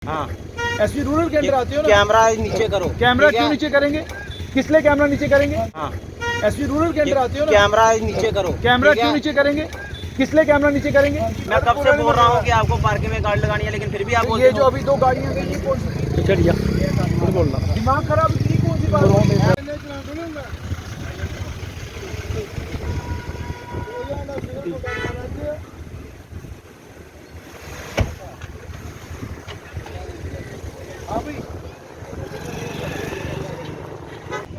हाँ, SP rural के अंदर आते हो ना। कैमरा नीचे करो। कैमरा ठीक है? क्यों नीचे करेंगे? किस लिए कैमरा नीचे करेंगे? हाँ, एसपी रूरल के अंदर आते हो ना। कैमरा नीचे करो। कैमरा ठीक है? क्यों नीचे करेंगे? किस लिए कैमरा नीचे करेंगे? मैं कब से बोल रहा हूँ कि आपको पार्किंग में गाड़ी लगानी है, लेकिन फिर भी आप बोलते ये हो। जो अभी दो गाड़ियां गई, ये कौन सी? चढ़िया बोल रहा दिमाग खराब है, ये कौन सी बात है? हाँ भाई,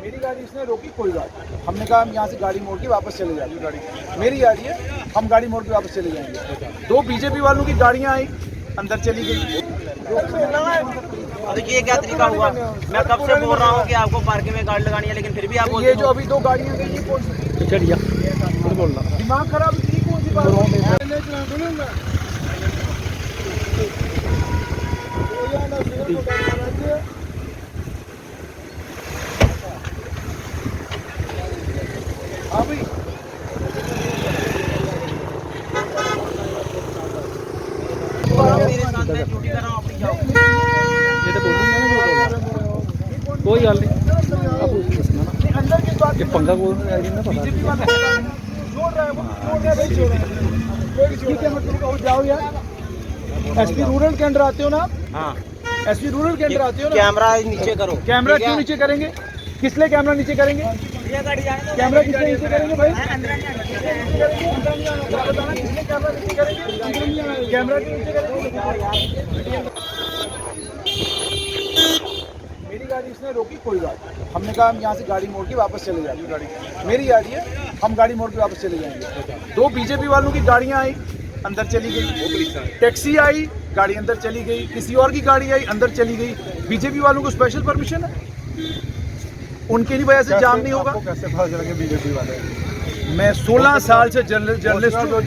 मेरी गाड़ी इसने रोकी, कोई बात नहीं। हमने कहा हम यहाँ से गाड़ी मोड़ के वापस चले जाएंगे। गाड़ी मेरी गाड़ी है, हम गाड़ी मोड़ के वापस चले जाएंगे। दो बीजेपी वालों की गाड़ियाँ आई, अंदर चली गई। देखिए क्या तरीका हुआ। मैं कब से बोल रहा हूँ कि आपको पार्किंग में गाड़ी लगानी है, लेकिन फिर भी आप बोलते ये हो। जो अभी दो गाड़ियाँ गई, ये कौन सी? चढ़िया बोल रहा दिमाग खराब है, ये कौन सी बात है? हाँ भाई, मेरे साथ मैं ड्यूटी कर रहा हूँ, अपनी जाओ। ये तो कोई गल नहीं आप उसको दसना ना अंदर की बात ये पंगा बोल रहा है ना पता बीजेपी वाला जोड़ रहा है, वो जोड़ रहा है, भाई जोड़ रहा है। ठीक है, मैं तुमको हो जाओ यार। एसपी रूरल के अंदर आते हो ना। हाँ, एसपी रूरल के अंदर आते हो ना। कैमरा नीचे करो। कैमरा ठीक है? क्यों नीचे करेंगे? किस लिए कैमरा नीचे करेंगे? कैमरा किस लिए नीचे करेंगे भाई? क्या बताना, किस लिए कैमरा नीचे करेंगे? कैमरा क्यों नीचे करेंगे? मेरी गाड़ी इसने रोकी, कोई बात नहीं। हमने कहा हम यहाँ से गाड़ी मोड़ के वापस चले जाएंगे। गाड़ी मेरी गाड़ी है, हम गाड़ी मोड़ के वापस चले जाएंगे। दो बीजेपी वालों की गाड़ियाँ आई, अंदर चली गई। टैक्सी आई, गाड़ी अंदर चली गई। किसी और की गाड़ी आई, अंदर चली गई। बीजेपी वालों को स्पेशल परमिशन है, उनकी वजह से जाम नहीं होगा। कैसे पता चलेंगे बीजेपी वाले मैं 16 साल से जर्नलिस्ट हूँ।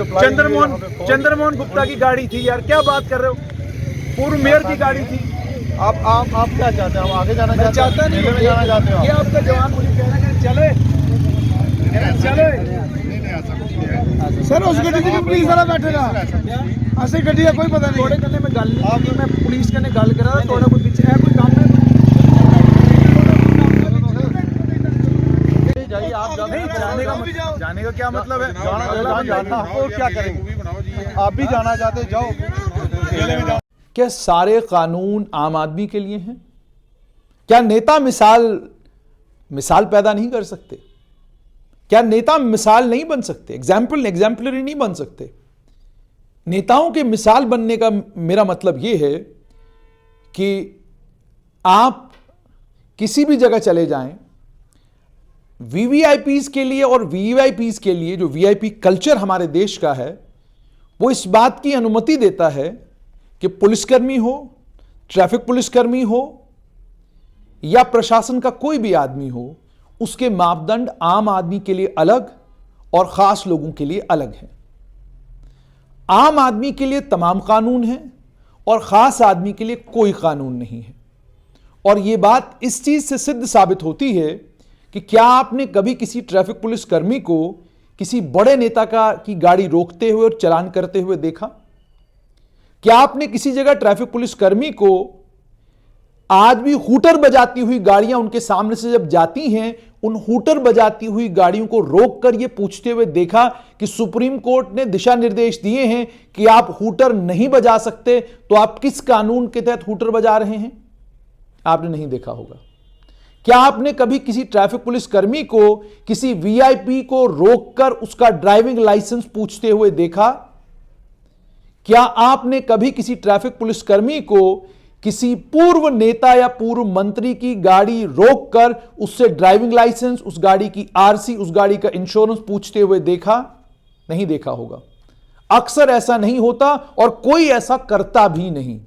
चंद्रमोहन गुप्ता की गाड़ी थी यार, क्या बात कर रहे हो? पूर्व मेयर की गाड़ी थी। आप क्या चाहते हैं? आप आगे जाना मैं चाहता नहीं, में जाना चाहते हो ये आपका जवान मुझे कह रहा है चले चले। सर उस गड्डी में पुलिस वाला बैठेगा ऐसे गड्डी का कोई पता थोड़े कने में गल नहीं की, मैं पुलिस कने गल करा थोड़ा कोई पीछे है, कोई काम है जाइए आप नहीं, जाने का क्या मतलब है? जाना आपको क्या करेंगे? आप भी जाना चाहते जाओ। क्या सारे कानून आम आदमी के लिए हैं? क्या नेता मिसाल पैदा नहीं कर सकते? क्या नेता मिसाल नहीं बन सकते? एग्जाम्पलरी नहीं बन सकते? नेताओं के मिसाल बनने का मेरा मतलब यह है कि आप किसी भी जगह चले जाएं, वीवीआईपीज के लिए और वीवीआईपीज के लिए जो वीआईपी कल्चर हमारे देश का है, वो इस बात की अनुमति देता है कि पुलिसकर्मी हो, ट्रैफिक पुलिसकर्मी हो या प्रशासन का कोई भी आदमी हो, उसके मापदंड आम आदमी के लिए अलग और खास लोगों के लिए अलग हैं। आम आदमी के लिए तमाम कानून हैं और खास आदमी के लिए कोई कानून नहीं है। और यह बात इस चीज से सिद्ध साबित होती है कि क्या आपने कभी किसी ट्रैफिक पुलिसकर्मी को किसी बड़े नेता की गाड़ी रोकते हुए और चालान करते हुए देखा? क्या आपने किसी जगह ट्रैफिक पुलिसकर्मी को आज भी हूटर बजाती हुई गाड़ियां उनके सामने से जब जाती हैं, उन हूटर बजाती हुई गाड़ियों को रोककर यह पूछते हुए देखा कि सुप्रीम कोर्ट ने दिशा निर्देश दिए हैं कि आप हूटर नहीं बजा सकते, तो आप किस कानून के तहत हूटर बजा रहे हैं? आपने नहीं देखा होगा। क्या आपने कभी किसी ट्रैफिक पुलिसकर्मी को किसी वीआईपी को रोककर उसका ड्राइविंग लाइसेंस पूछते हुए देखा? क्या आपने कभी किसी ट्रैफिक पुलिसकर्मी को किसी पूर्व नेता या पूर्व मंत्री की गाड़ी रोककर उससे ड्राइविंग लाइसेंस, उस गाड़ी की आरसी, उस गाड़ी का इंश्योरेंस पूछते हुए देखा? नहीं देखा होगा। अक्सर ऐसा नहीं होता और कोई ऐसा करता भी नहीं।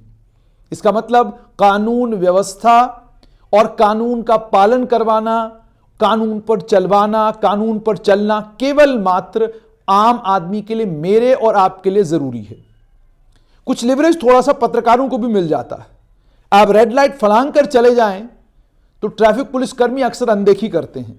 इसका मतलब कानून व्यवस्था और कानून का पालन करवाना, कानून पर चलवाना, कानून पर चलना केवल मात्र आम आदमी के लिए, मेरे और आपके लिए जरूरी है। कुछ लिवरेज थोड़ा सा पत्रकारों को भी मिल जाता है। आप रेड लाइट फलांग कर चले जाएं तो ट्रैफिक पुलिसकर्मी अक्सर अनदेखी करते हैं,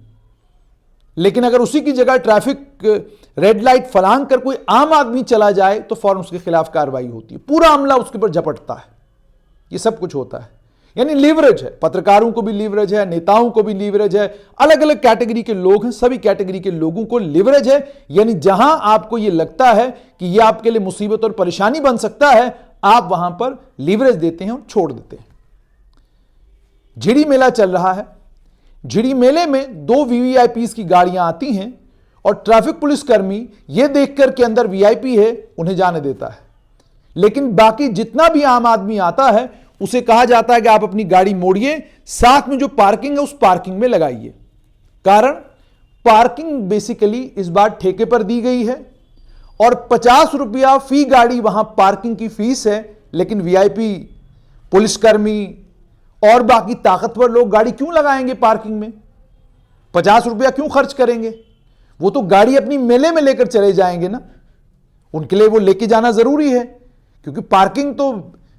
लेकिन अगर उसी की जगह ट्रैफिक रेड लाइट फलांग कर कोई आम आदमी चला जाए तो फौरन उसके खिलाफ कार्रवाई होती है, पूरा अमला उसके ऊपर झपटता है। ये सब कुछ होता है। यानी लीवरेज है, पत्रकारों को भी लीवरेज है, नेताओं को भी लीवरेज है, अलग अलग कैटेगरी के लोग हैं, सभी कैटेगरी के लोगों को लीवरेज है। यानी जहां आपको यह लगता है कि यह आपके लिए मुसीबत और परेशानी बन सकता है, आप वहां पर लीवरेज देते हैं और छोड़ देते हैं। झिड़ी मेला चल रहा है। झिड़ी मेले में 2 वीवीआईपीज की गाड़ियां आती हैं और ट्रैफिक पुलिसकर्मी यह देखकर के अंदर वीआईपी है उन्हें जाने देता है, लेकिन बाकी जितना भी आम आदमी आता है उसे कहा जाता है कि आप अपनी गाड़ी मोड़िए, साथ में जो पार्किंग है उस पार्किंग में लगाइए। कारण पार्किंग बेसिकली इस बार ठेके पर दी गई है और 50 रुपया फी गाड़ी वहां पार्किंग की फीस है, लेकिन वीआईपी पुलिसकर्मी और बाकी ताकतवर लोग गाड़ी क्यों लगाएंगे पार्किंग में? 50 रुपया क्यों खर्च करेंगे? वो तो गाड़ी अपनी मेले में लेकर चले जाएंगे ना, उनके लिए वो लेके जाना जरूरी है, क्योंकि पार्किंग तो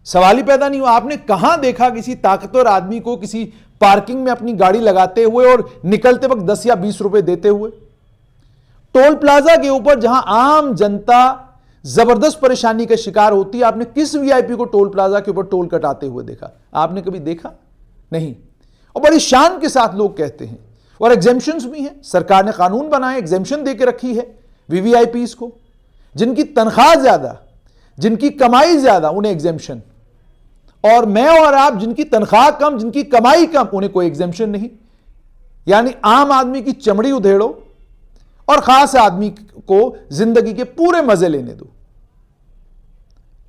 सवाल ही पैदा नहीं हुआ। आपने कहां देखा किसी ताकतवर आदमी को किसी पार्किंग में अपनी गाड़ी लगाते हुए और निकलते वक्त 10 या 20 रुपए देते हुए? टोल प्लाजा के ऊपर जहां आम जनता जबरदस्त परेशानी का शिकार होती है, आपने किस वीआईपी को टोल प्लाजा के ऊपर टोल कटाते हुए देखा? आपने कभी देखा नहीं। और बड़ी शान के साथ लोग कहते हैं, और एग्जेम्पशंस भी हैं, सरकार ने कानून बनाए, एग्जेम्पशन देके रखी है वीवीआईपीज को। जिनकी तनख्वाह ज्यादा, जिनकी कमाई ज्यादा, उन्हें एग्जेम्पशन, और मैं और आप जिनकी तनख्वाह कम, जिनकी कमाई कम, उन्हें कोई एग्जेम्पशन नहीं। यानी आम आदमी की चमड़ी उधेड़ो और खास आदमी को जिंदगी के पूरे मजे लेने दो।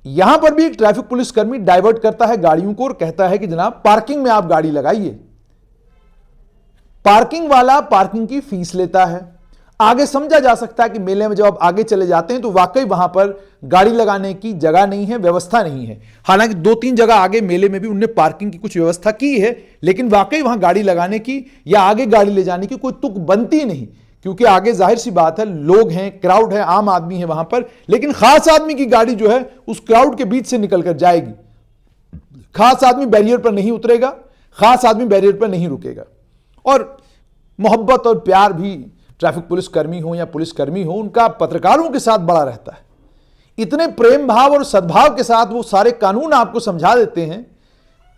यहां पर भी एक ट्रैफिक पुलिसकर्मी डाइवर्ट करता है गाड़ियों को और कहता है कि जनाब पार्किंग में आप गाड़ी लगाइए। पार्किंग वाला पार्किंग की फीस लेता है। आगे समझा जा सकता है कि मेले में जब आप आगे चले जाते हैं तो वाकई वहां पर गाड़ी लगाने की जगह नहीं है, व्यवस्था नहीं है। हालांकि 2-3 जगह आगे मेले में भी उन्होंने पार्किंग की कुछ व्यवस्था की है, लेकिन वाकई वहां गाड़ी लगाने की या आगे गाड़ी ले जाने की कोई तुक बनती नहीं, क्योंकि आगे जाहिर सी बात है लोग हैं, क्राउड है, आम आदमी है वहां पर, लेकिन खास आदमी की गाड़ी जो है उस क्राउड के बीच से निकलकर जाएगी। खास आदमी बैरियर पर नहीं उतरेगा, खास आदमी बैरियर पर नहीं रुकेगा। और मोहब्बत और प्यार भी ट्रैफिक पुलिसकर्मी हो या पुलिसकर्मी हो, उनका पत्रकारों के साथ बड़ा रहता है। इतने प्रेम भाव और सद्भाव के साथ वो सारे कानून आपको समझा देते हैं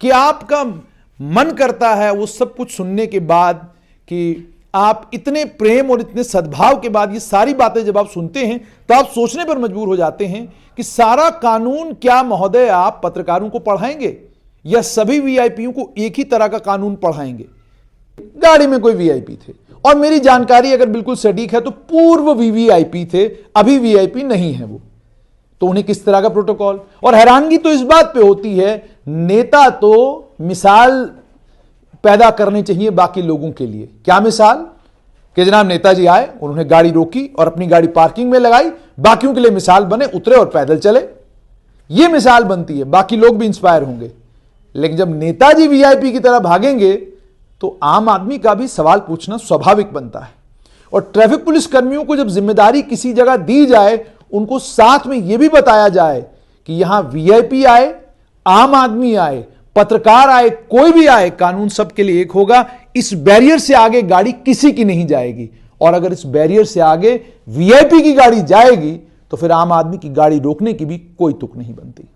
कि आपका मन करता है वो सब कुछ सुनने के बाद कि आप इतने प्रेम और इतने सद्भाव के बाद ये सारी बातें जब आप सुनते हैं तो आप सोचने पर मजबूर हो जाते हैं कि सारा कानून क्या महोदय आप पत्रकारों को पढ़ाएंगे या सभी वीआईपीओं को एक ही तरह का कानून पढ़ाएंगे? गाड़ी में कोई वीआईपी थे, और मेरी जानकारी अगर बिल्कुल सटीक है तो पूर्व वीवीआईपी थे, अभी वीआईपी नहीं है वो, तो उन्हें किस तरह का प्रोटोकॉल? और हैरानगी तो इस बात पे होती है, नेता तो मिसाल पैदा करनी चाहिए बाकी लोगों के लिए। क्या मिसाल? कि जनाब नेताजी आए, उन्होंने गाड़ी रोकी और अपनी गाड़ी पार्किंग में लगाई, बाकियों के लिए मिसाल बने, उतरे और पैदल चले। यह मिसाल बनती है, बाकी लोग भी इंस्पायर होंगे। लेकिन जब नेताजी वीआईपी की तरह भागेंगे तो आम आदमी का भी सवाल पूछना स्वाभाविक बनता है। और ट्रैफिक पुलिस कर्मियों को जब जिम्मेदारी किसी जगह दी जाए, उनको साथ में यह भी बताया जाए कि यहां वीआईपी आए, आम आदमी आए, पत्रकार आए, कोई भी आए, कानून सबके लिए एक होगा। इस बैरियर से आगे गाड़ी किसी की नहीं जाएगी, और अगर इस बैरियर से आगे वीआईपी की गाड़ी जाएगी तो फिर आम आदमी की गाड़ी रोकने की भी कोई तुक नहीं बनती।